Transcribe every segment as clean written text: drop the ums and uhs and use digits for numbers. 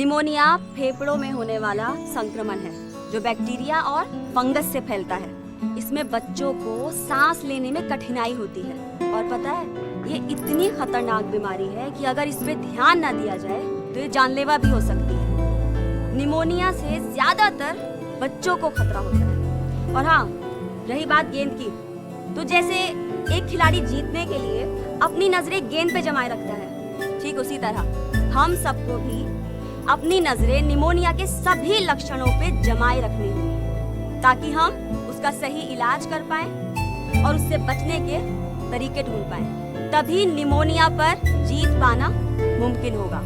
Pneumonia फेफड़ों में होने वाला संक्रमण है जो बैक्टीरिया और फंगस से फैलता है। इसमें बच्चों को सांस लेने में कठिनाई होती है और पता है ये इतनी खतरनाक बीमारी है कि अगर इस पे ध्यान ना दिया जाए तो ये जानलेवा भी हो सकती है। निमोनिया से ज्यादातर बच्चों को खतरा होता है। और हाँ, रही बात गेंद की, तो जैसे एक खिलाड़ी जीतने के लिए अपनी नजरें गेंद पे जमाए रखता है, ठीक उसी तरह हम सबको भी अपनी नजरें निमोनिया के सभी लक्षणों पे जमाए रखनी होंगी ताकि हम उसका सही इलाज कर पाएं और उससे बचने के तरीके ढूंढ पाएं। तभी निमोनिया पर जीत पाना मुमकिन होगा।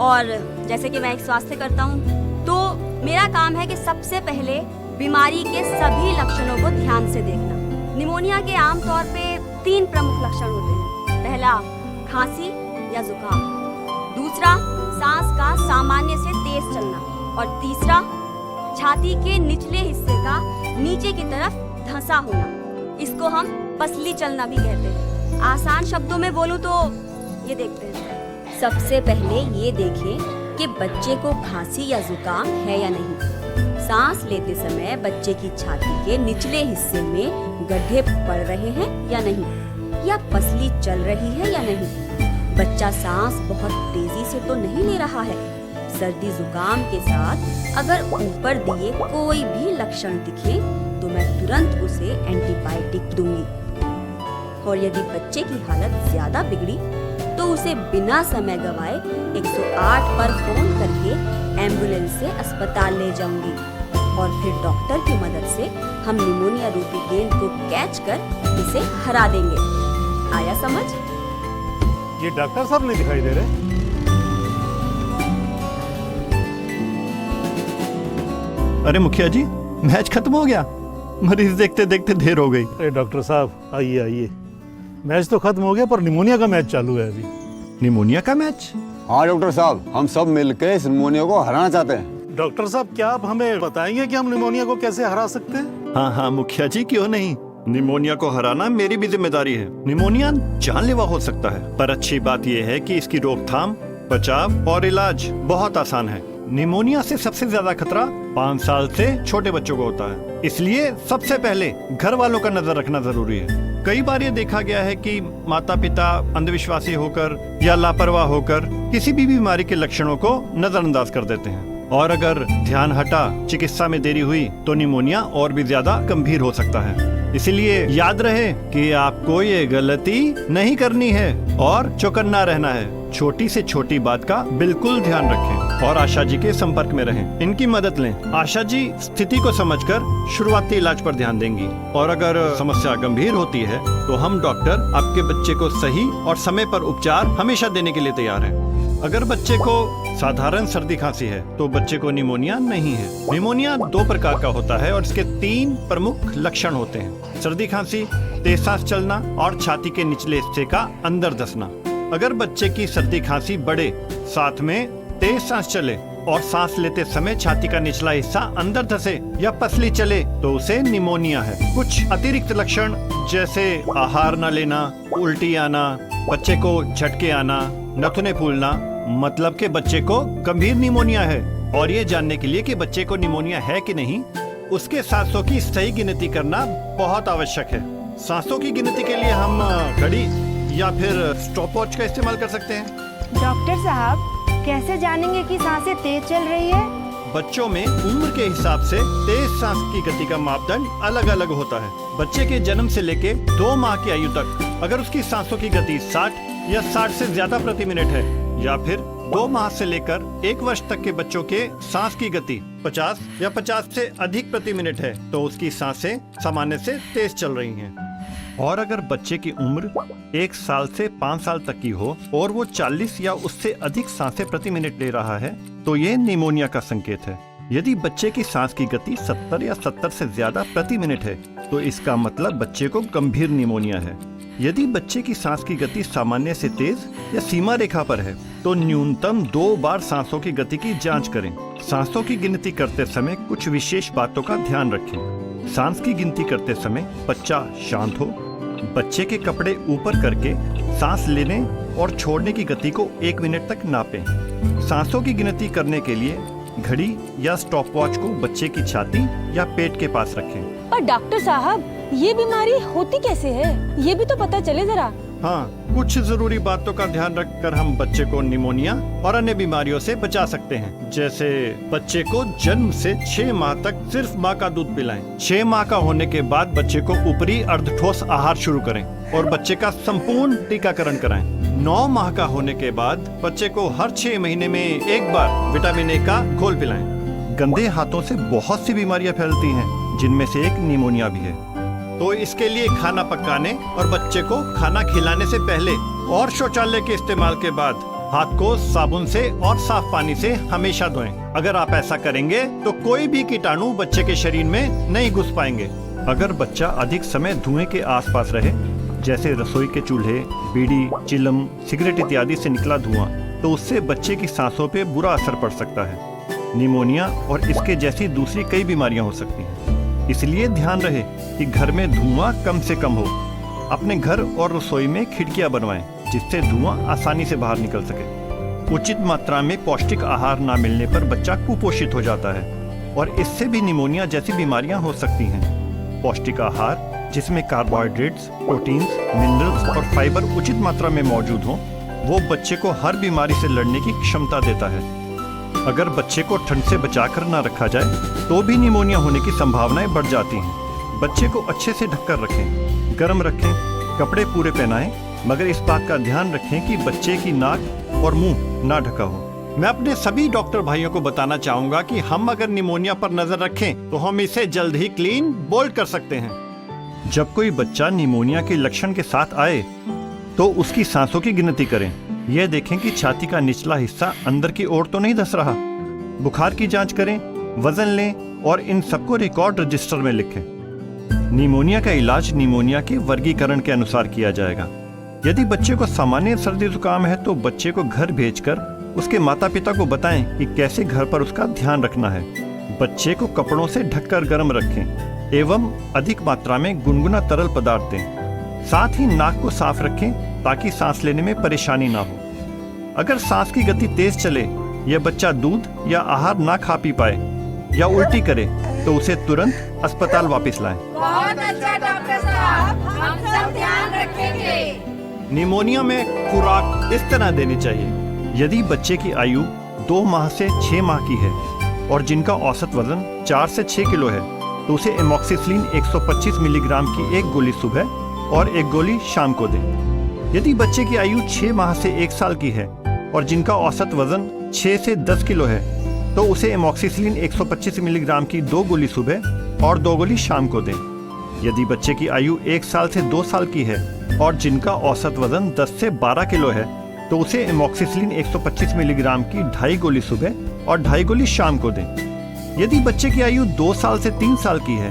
और जैसे कि मैं एक स्वास्थ्यकर्ता हूँ तो मेरा काम है कि सबसे पहले बीमारी के सभी लक्षणों को ध्यान से देखना। निमोनिया के आमतौर पे 3 प्रमुख लक्षण होते हैं। पहला, खांसी या जुकाम। दूसरा, सांस का सामान्य से तेज चलना। और तीसरा, छाती के निचले हिस्से का नीचे की तरफ धंसा होना। इसको हम पसली चलना भी कहते हैं। आसान शब्दों में बोलूं तो ये देखते हैं। सबसे पहले ये देखें कि बच्चे को खांसी या जुकाम है या नहीं। सांस लेते समय बच्चे की छाती के निचले हिस्से में गड्ढे पड़ रहे हैं या नहीं, या पसली चल रही है या नहीं। बच्चा सांस बहुत तेजी से तो नहीं ले रहा है। सर्दी जुकाम के साथ अगर ऊपर दिए कोई भी लक्षण दिखे तो मैं तुरंत उसे एंटीबायोटिक दूंगी। और यदि बच्चे की हालत ज्यादा बिगड़ी तो उसे बिना समय गवाए 108 पर फोन करके एम्बुलेंस से अस्पताल ले जाऊंगी। और फिर डॉक्टर की मदद से हम निमोनिया रूपी गेंद को कैच कर इसे हरा देंगे। आया समझ? ये डॉक्टर साहब नहीं दिखाई दे रहे। अरे मुखिया जी, मैच खत्म हो गया। मरीज देखते देखते देर हो गई। अरे डॉक्टर साहब आइए आइए, मैच तो खत्म हो गया पर निमोनिया का मैच चालू है अभी। निमोनिया का मैच? हाँ डॉक्टर साहब, हम सब मिलकर इस निमोनिया को हराना चाहते हैं। डॉक्टर साहब, क्या आप हमें बताएंगे कि हम निमोनिया को कैसे हरा सकते हैं? हाँ हाँ मुखिया जी, क्यों नहीं। निमोनिया को हराना मेरी भी जिम्मेदारी है। निमोनिया जानलेवा हो सकता है, पर अच्छी बात यह है कि इसकी रोकथाम, बचाव और इलाज बहुत आसान है। निमोनिया से सबसे ज्यादा खतरा 5 साल से छोटे बच्चों को होता है, इसलिए सबसे पहले घर वालों का नजर रखना जरूरी है। कई बार ये देखा गया है कि माता पिता अंधविश्वासी होकर या लापरवाह होकर किसी भी बीमारी के लक्षणों को नजरअंदाज कर देते हैं, और अगर ध्यान हटा, चिकित्सा में देरी हुई तो निमोनिया और भी ज्यादा गंभीर हो सकता है। इसलिए याद रहे कि आपको ये गलती नहीं करनी है और चौकन्ना रहना है। छोटी से छोटी बात का बिल्कुल ध्यान रखें और आशा जी के संपर्क में रहें। इनकी मदद लें। आशा जी स्थिति को समझकर शुरुआती इलाज पर ध्यान देंगी, और अगर समस्या गंभीर होती है तो हम डॉक्टर आपके बच्चे को सही और समय पर उपचार हमेशा देने के लिए तैयार हैं। अगर बच्चे को साधारण सर्दी खांसी है तो बच्चे को निमोनिया नहीं है। निमोनिया 2 प्रकार का होता है और इसके 3 प्रमुख लक्षण होते हैं: सर्दी खांसी, तेज सांस चलना और छाती के निचले हिस्से का अंदर धंसना। अगर बच्चे की सर्दी खांसी बढ़े, साथ में तेज सांस चले और सांस लेते समय छाती का निचला हिस्सा अंदर धंसे या पसली चले तो उसे निमोनिया है। कुछ अतिरिक्त लक्षण जैसे आहार न लेना, उल्टी आना, बच्चे को झटके आना, नथुने फूलना, मतलब के बच्चे को गंभीर निमोनिया है। और ये जानने के लिए कि बच्चे को निमोनिया है कि नहीं, उसके सांसों की सही गिनती करना बहुत आवश्यक है। सांसों की गिनती के लिए हम घड़ी या फिर स्टॉपवॉच का इस्तेमाल कर सकते हैं। डॉक्टर साहब, कैसे जानेंगे कि सांसें तेज चल रही है? बच्चों में उम्र के हिसाब से तेज सांस की गति का मापदंड अलग अलग होता है। बच्चे के जन्म से लेके 2 माह की आयु तक अगर उसकी सांसों की गति 60 या 60 से ज्यादा प्रति मिनट है, या फिर 2 माह से लेकर 1 वर्ष तक के बच्चों के सांस की गति 50 या 50 से अधिक प्रति मिनट है तो उसकी सांसें सामान्य से तेज चल रही हैं। और अगर बच्चे की उम्र 1 साल से 5 साल तक की हो और वो 40 या उससे अधिक सांसें प्रति मिनट ले रहा है तो ये निमोनिया का संकेत है। यदि बच्चे की सांस की गति 70 या 70 से ज्यादा प्रति मिनट है तो इसका मतलब बच्चे को गंभीर निमोनिया है। यदि बच्चे की सांस की गति सामान्य से तेज या सीमा रेखा पर है तो न्यूनतम 2 बार सांसों की गति की जांच करें। सांसों की गिनती करते समय कुछ विशेष बातों का ध्यान रखें। सांस की गिनती करते समय बच्चा शांत हो, बच्चे के कपड़े ऊपर करके सांस लेने और छोड़ने की गति को 1 मिनट तक नापें। सांसों की गिनती करने के लिए घड़ी या स्टॉपवॉच को बच्चे की छाती या पेट के पास रखें। पर डॉक्टर साहब ये बीमारी होती कैसे है, ये भी तो पता चले जरा। हाँ, कुछ जरूरी बातों का ध्यान रखकर हम बच्चे को निमोनिया और अन्य बीमारियों से बचा सकते हैं। जैसे बच्चे को जन्म से 6 माह तक सिर्फ माँ का दूध पिलाएं। 6 माह का होने के बाद बच्चे को ऊपरी अर्धठोस आहार शुरू करें और बच्चे का संपूर्ण टीकाकरण कराएं। 9 माह का होने के बाद बच्चे को हर 6 महीने में एक बार विटामिन ए का घोल पिलाएं। गंदे हाथों से बहुत सी बीमारियां फैलती हैं, जिनमें से एक निमोनिया भी है। तो इसके लिए खाना पकाने और बच्चे को खाना खिलाने से पहले और शौचालय के इस्तेमाल के बाद हाथ को साबुन से और साफ पानी से हमेशा धोएं। अगर आप ऐसा करेंगे तो कोई भी कीटाणु बच्चे के शरीर में नहीं घुस पाएंगे। अगर बच्चा अधिक समय धुएं के आसपास रहे, जैसे रसोई के चूल्हे, बीड़ी, चिलम, सिगरेट इत्यादि से निकला धुआं, तो उससे बच्चे की सांसों पे बुरा असर पड़ सकता है। निमोनिया और इसके जैसी दूसरी कई बीमारियां हो सकती हैं। इसलिए ध्यान रहे कि घर में धुआं कम से कम हो। अपने घर और रसोई में खिड़कियां बनवाएं, जिससे धुआं आसानी से बाहर निकल सके। उचित मात्रा में पौष्टिक आहार न मिलने पर बच्चा कुपोषित हो जाता है और इससे भी निमोनिया जैसी बीमारियां हो सकती हैं। पौष्टिक आहार जिसमें कार्बोहाइड्रेट्स, प्रोटीन्स, मिनरल्स और फाइबर उचित मात्रा में मौजूद हों, वो बच्चे को हर बीमारी से लड़ने की क्षमता देता है। अगर बच्चे को ठंड से बचाकर न रखा जाए तो भी निमोनिया होने की संभावनाएं बढ़ जाती हैं। बच्चे को अच्छे से ढककर रखें, गर्म रखें, कपड़े पूरे पहनाएं, मगर इस बात का ध्यान रखें कि बच्चे की नाक और मुंह ना ढका हो। मैं अपने सभी डॉक्टर भाइयों को बताना चाहूंगा कि हम अगर निमोनिया पर नजर रखें तो हम इसे जल्द ही क्लीन बोल्ड कर सकते हैं। जब कोई बच्चा निमोनिया के लक्षण के साथ आए तो उसकी सांसों की गिनती करें। यह देखें कि छाती का निचला हिस्सा अंदर की ओर तो नहीं धंस रहा। बुखार की जांच करें, वजन लें और इन सबको रिकॉर्ड रजिस्टर में लिखें। निमोनिया का इलाज निमोनिया के वर्गीकरण के अनुसार किया जाएगा। यदि बच्चे को सामान्य सर्दी जुकाम है तो बच्चे को घर भेजकर उसके माता पिता को बताएं कि कैसे घर पर उसका ध्यान रखना है। बच्चे को कपड़ों से ढककर गर्म रखें एवं अधिक मात्रा में गुनगुना तरल पदार्थ दें। साथ ही नाक को साफ रखें ताकि सांस लेने में परेशानी ना हो। अगर सांस की गति तेज चले, यह बच्चा दूध या आहार ना खा पी पाए या उल्टी करे तो उसे तुरंत अस्पताल वापस लाएं। बहुत अच्छा डॉक्टर साहब, हम सब ध्यान रखेंगे। निमोनिया में खुराक इस तरह देनी चाहिए। यदि बच्चे की आयु 2 माह से 6 माह की है और जिनका औसत वजन 4 से 6 किलो है तो उसे एमॉक्सिसिलिन 125 मिलीग्राम की एक गोली सुबह और एक गोली शाम को दें। यदि बच्चे की आयु 6 माह से 1 साल की है और जिनका औसत वजन 6 से 10 किलो है तो उसे एमॉक्सिसिलिन 125 मिलीग्राम की 2 गोली सुबह और 2 गोली शाम को दें। यदि बच्चे की आयु 1 साल से 2 साल की है और जिनका औसत वजन 10 से 12 किलो है तो उसे एमॉक्सिसिलिन 125 मिलीग्राम की 2.5 गोली सुबह और 2.5 गोली शाम को दें। यदि बच्चे की आयु 2 साल से 3 साल की है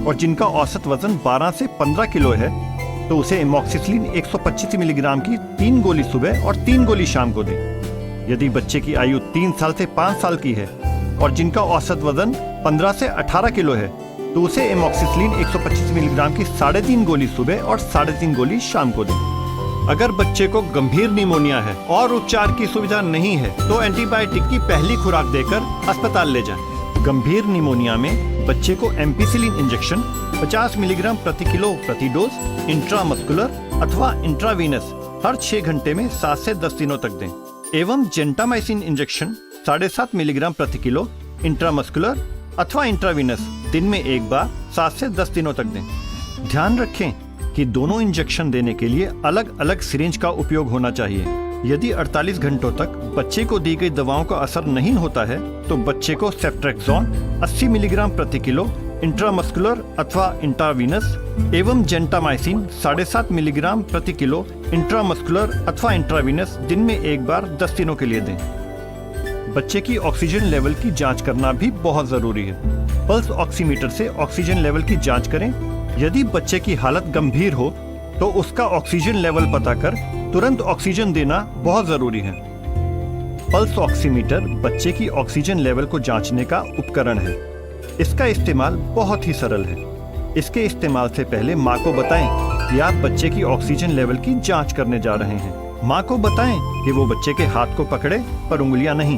और जिनका औसत वजन 12 से 15 किलो है तो उसे एमॉक्सिसिलिन 125 मिलीग्राम की 3 गोली सुबह और 3 गोली शाम को दें। यदि बच्चे की आयु 3 साल से 5 साल की है और जिनका औसत वजन 15 से 18 किलो है तो उसे एमॉक्सिसिलिन 125 मिलीग्राम की 3.5 गोली सुबह और 3.5 गोली शाम को दें। अगर बच्चे को गंभीर निमोनिया है और उपचार की सुविधा नहीं है तो एंटीबायोटिक की पहली खुराक देकर अस्पताल ले जाएं। गंभीर निमोनिया में बच्चे को एम्पिसिलिन इंजेक्शन 50 मिलीग्राम प्रति किलो प्रति डोज इंट्रामस्कुलर अथवा इंट्रावीनस हर 6 घंटे में 7 से 10 दिनों तक दें एवं जेंटामाइसिन इंजेक्शन 7.5 मिलीग्राम प्रति किलो इंट्रामस्कुलर अथवा इंट्रावीनस दिन में एक बार 7 से 10 दिनों तक दें। ध्यान रखें कि दोनों इंजेक्शन देने के लिए अलग अलग सिरिंज का उपयोग होना चाहिए। यदि 48 घंटों तक बच्चे को दी गई दवाओं का असर नहीं होता है तो बच्चे को सेफ्ट्रेक्सोन 80 मिलीग्राम प्रति किलो इंट्रामस्कुलर अथवा इंट्रावीनस एवं जेंटामाइसिन 7.5 मिलीग्राम प्रति किलो इंट्रामस्कुलर अथवा इंट्रावीनस दिन में एक बार 10 दिनों के लिए दें। बच्चे की ऑक्सीजन लेवल की जांच करना भी बहुत जरूरी है। पल्स ऑक्सीमीटर से ऑक्सीजन लेवल की जांच करें। यदि बच्चे की हालत गंभीर हो तो उसका ऑक्सीजन लेवल पता कर तुरंत ऑक्सीजन देना बहुत जरूरी है। पल्स ऑक्सीमीटर बच्चे की ऑक्सीजन लेवल को जांचने का उपकरण है। इसका इस्तेमाल बहुत ही सरल है। इसके इस्तेमाल से पहले माँ को बताएं कि आप बच्चे की ऑक्सीजन लेवल की जांच करने जा रहे हैं। माँ को बताएं कि वो बच्चे के हाथ को पकड़े पर उंगलियां नहीं।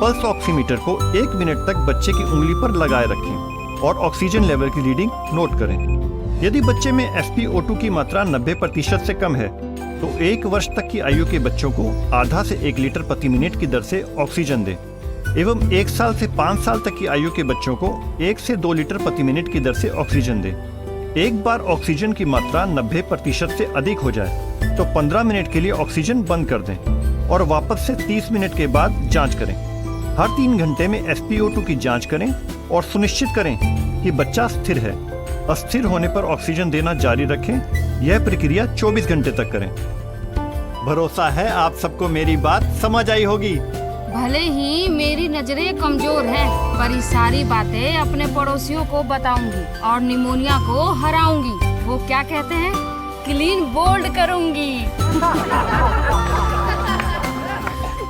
पल्स ऑक्सीमीटर को 1 मिनट तक बच्चे की उंगली पर लगाए रखें और ऑक्सीजन लेवल की रीडिंग नोट करें। यदि बच्चे में SpO2 की मात्रा 90% से कम है तो 1 वर्ष तक की आयु के बच्चों को आधा से 1 लीटर प्रति मिनट की दर से ऑक्सीजन दें एवं 1 साल से 5 साल तक की आयु के बच्चों को 1 से 2 लीटर प्रति मिनट की दर से ऑक्सीजन दें। एक बार ऑक्सीजन की मात्रा 90% से अधिक हो जाए तो 15 मिनट के लिए ऑक्सीजन बंद कर दें और वापस से 30 मिनट के बाद जांच करें। हर 3 घंटे में SpO2 की जांच करें और सुनिश्चित करें कि बच्चा स्थिर है। अस्थिर होने पर ऑक्सीजन देना जारी रखें। यह प्रक्रिया 24 घंटे तक करें। भरोसा है आप सबको मेरी बात समझ आई होगी। भले ही मेरी नजरें कमजोर हैं, पर ये सारी बातें अपने पड़ोसियों को बताऊंगी और निमोनिया को हराऊंगी। वो क्या कहते हैं, क्लीन बोल्ड करूंगी।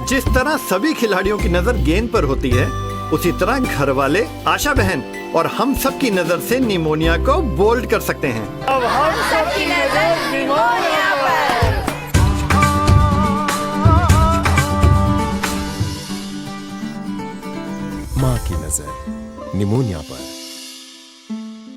जिस तरह सभी खिलाड़ियों की नजर गेंद पर होती है, उसी तरह घर वाले, आशा बहन और हम सब की नजर से निमोनिया को बोल्ड कर सकते हैं। अब हम सबकी नजर निमोनिया पर। माँ की नजर निमोनिया पर।